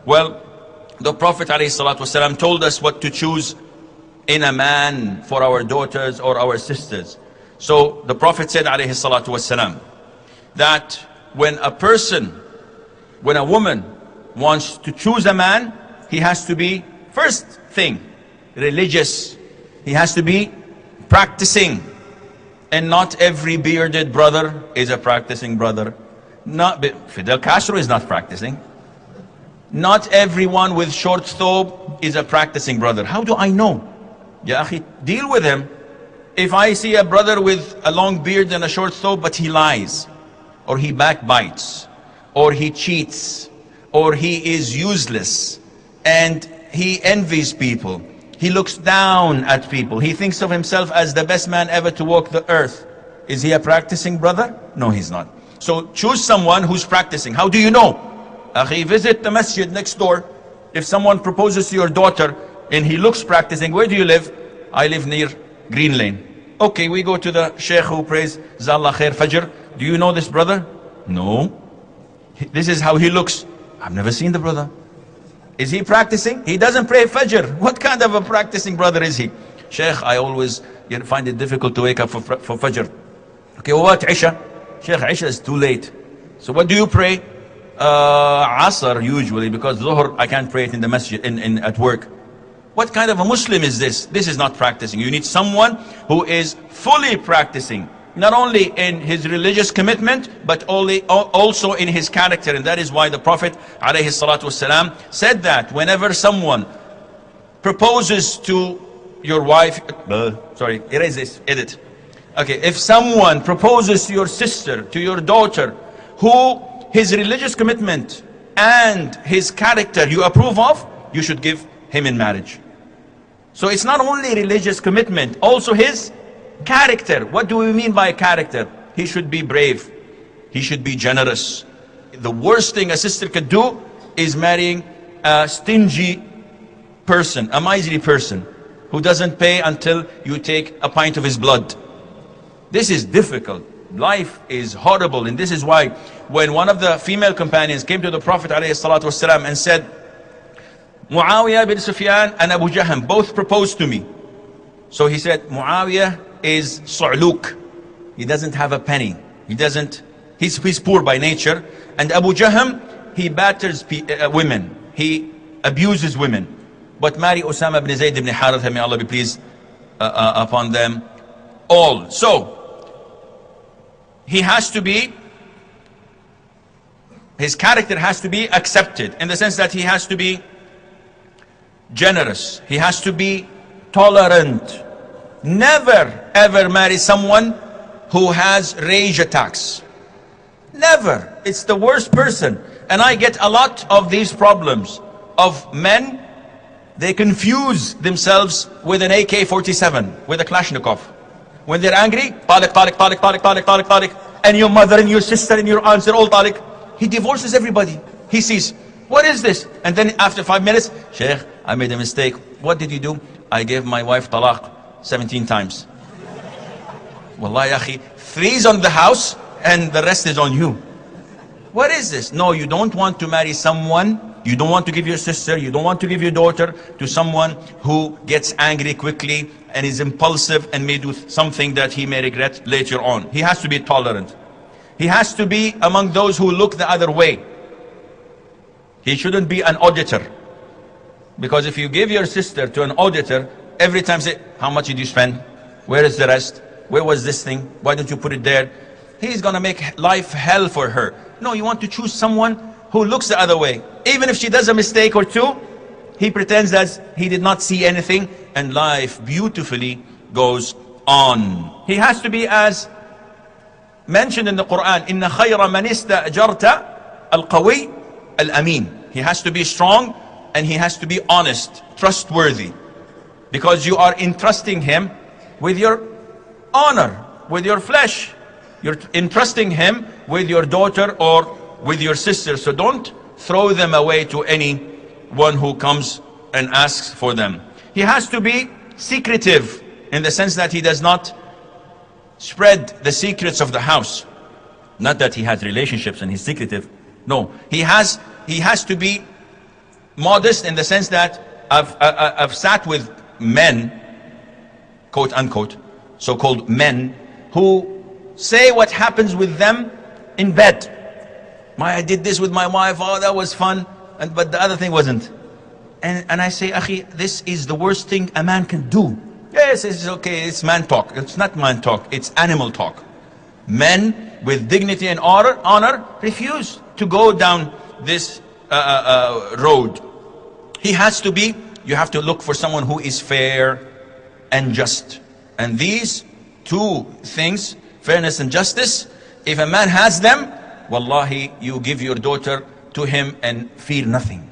Well, the Prophet ﷺ told us what to choose in a man for our daughters or our sisters. So the Prophet said ﷺ that when a woman wants to choose a man, he has to be, first thing, religious. He has to be practicing. And not every bearded brother is a practicing brother. Fidel Castro is not practicing. Not everyone with short thobe is a practicing brother. How do I know? Ya akhi, deal with him. If I see a brother with a long beard and a short thobe, but he lies, or he backbites, or he cheats, or he is useless, and he envies people, he looks down at people, he thinks of himself as the best man ever to walk the earth, is he a practicing brother? No, he's not. So choose someone who's practicing. How do you know? Akhi, visit the masjid next door. If someone proposes to your daughter and he looks practicing, where do you live? I live near Green Lane. Okay, we go to the sheikh who prays Zallah Khair Fajr. Do you know this brother? No. This is how he looks. I've never seen the brother. Is he practicing? He doesn't pray Fajr. What kind of a practicing brother is he? Sheikh, I always find it difficult to wake up for Fajr. Okay, what Isha? Sheikh, Isha is too late. So what do you pray? Asr usually, because Zuhr I can't pray it in the masjid, at work. What kind of a Muslim is this? This is not practicing. You need someone who is fully practicing, not only in his religious commitment, but also in his character. And that is why the Prophet ﷺ said that whenever someone proposes to your wife, sorry, erase this, edit. Okay, if someone proposes to your sister, to your daughter, who his religious commitment and his character you approve of, you should give him in marriage. So it's not only religious commitment, also his character. What do we mean by character? He should be brave. He should be generous. The worst thing a sister could do is marrying a stingy person, a miserly person, who doesn't pay until you take a pint of his blood. This is difficult. Life is horrible. And this is why when one of the female companions came to the Prophet ﷺ and said, Muawiyah bin Sufyan and Abu Jahm both proposed to me. So he said, Muawiyah is su'luk. He doesn't have a penny. He's poor by nature. And Abu Jahm, he batters women. He abuses women. But marry Usama bin Zayd ibn Haritha, may Allah be pleased upon them all. So he has to be, his character has to be accepted, in the sense that he has to be generous. He has to be tolerant. Never ever marry someone who has rage attacks. Never. It's the worst person. And I get a lot of these problems of men. They confuse themselves with an AK-47, with a Kalashnikov. When they're angry, Tariq, Tariq, Tariq, Tariq, Tariq, Tariq, Tariq. And your mother and your sister and your aunts are all Tariq. He divorces everybody. He sees, what is this? And then after 5 minutes, Sheikh, I made a mistake. What did you do? I gave my wife talaq 17 times. Wallahi akhi, 3 is on the house and the rest is on you. What is this? No, you don't want to marry someone, you don't want to give your sister, you don't want to give your daughter to someone who gets angry quickly and is impulsive and may do something that he may regret later on. He has to be tolerant. He has to be among those who look the other way. He shouldn't be an auditor. Because if you give your sister to an auditor, every time say, how much did you spend? Where is the rest? Where was this thing? Why don't you put it there? He's gonna make life hell for her. No, you want to choose someone who looks the other way. Even if she does a mistake or two, he pretends that he did not see anything, and life beautifully goes on. He has to be, as mentioned in the Quran, Inna khayra man ista'jarta al-qawi al-amin. He has to be strong and he has to be honest, trustworthy, because you are entrusting him with your honor, with your flesh. You're entrusting him with your daughter or with your sister. So don't throw them away to anyone who comes and asks for them. He has to be secretive, in the sense that he does not spread the secrets of the house. Not that he has relationships and he's secretive. No, he has to be modest in the sense that I've sat with men, quote unquote, so-called men, who say what happens with them in bed. I did this with my wife, oh that was fun, but the other thing wasn't. And I say, Akhi, this is the worst thing a man can do. Yes, it's okay, it's man talk. It's not man talk, it's animal talk. Men with dignity and honor refuse to go down this road. You have to look for someone who is fair and just. And these two things, fairness and justice, if a man has them, wallahi, you give your daughter to him and fear nothing.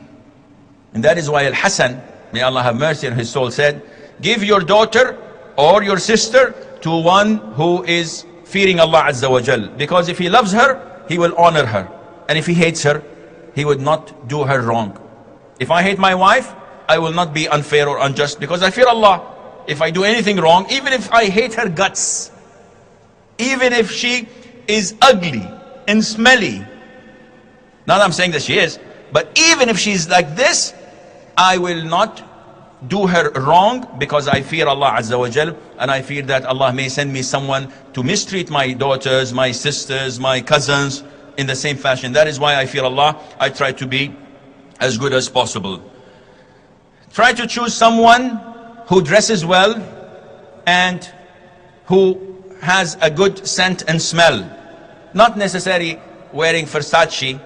And that is why Al-Hasan, may Allah have mercy on his soul, said, give your daughter or your sister to one who is fearing Allah Azza wa Jal. Because if he loves her, he will honor her. And if he hates her, he would not do her wrong. If I hate my wife, I will not be unfair or unjust because I fear Allah. If I do anything wrong, even if I hate her guts, even if she is ugly and smelly, not that I'm saying that she is, but even if she's like this, I will not do her wrong because I fear Allah Azza wa Jal, and I fear that Allah may send me someone to mistreat my daughters, my sisters, my cousins in the same fashion. That is why I fear Allah. I try to be as good as possible. Try to choose someone who dresses well and who has a good scent and smell. Not necessarily wearing Versace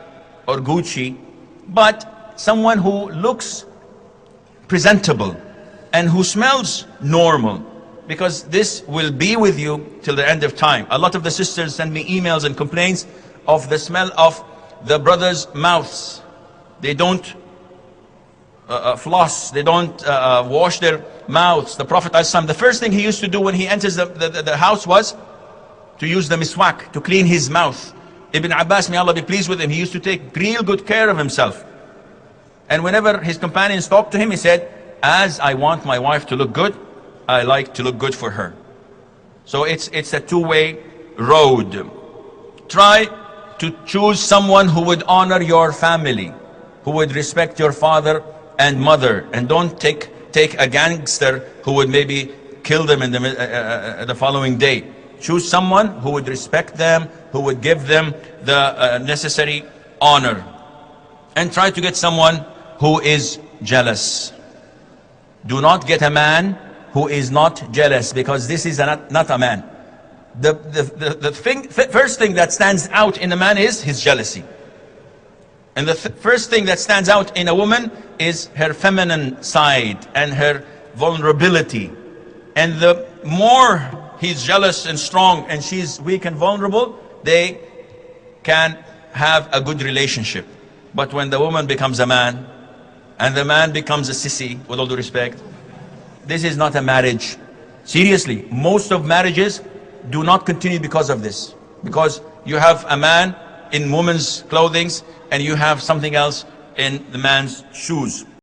or Gucci, but someone who looks presentable and who smells normal, because this will be with you till the end of time. A lot of the sisters send me emails and complaints of the smell of the brothers' mouths. They don't floss, they don't wash their mouths. The Prophet ﷺ, the first thing he used to do when he enters the house was to use the miswak, to clean his mouth. Ibn Abbas, may Allah be pleased with him, he used to take real good care of himself. And whenever his companions talked to him, he said, as I want my wife to look good, I like to look good for her. So it's a two-way road. Try to choose someone who would honor your family, who would respect your father and mother, and don't take a gangster who would maybe kill them in the following day. Choose someone who would respect them, who would give them the necessary honor. And try to get someone who is jealous. Do not get a man who is not jealous, because this is not a man. The first thing that stands out in a man is his jealousy. And the first thing that stands out in a woman is her feminine side and her vulnerability. And the more he's jealous and strong and she's weak and vulnerable, they can have a good relationship. But when the woman becomes a man and the man becomes a sissy, with all due respect, this is not a marriage. Seriously, most of marriages do not continue because of this. Because you have a man in woman's clothing and you have something else in the man's shoes.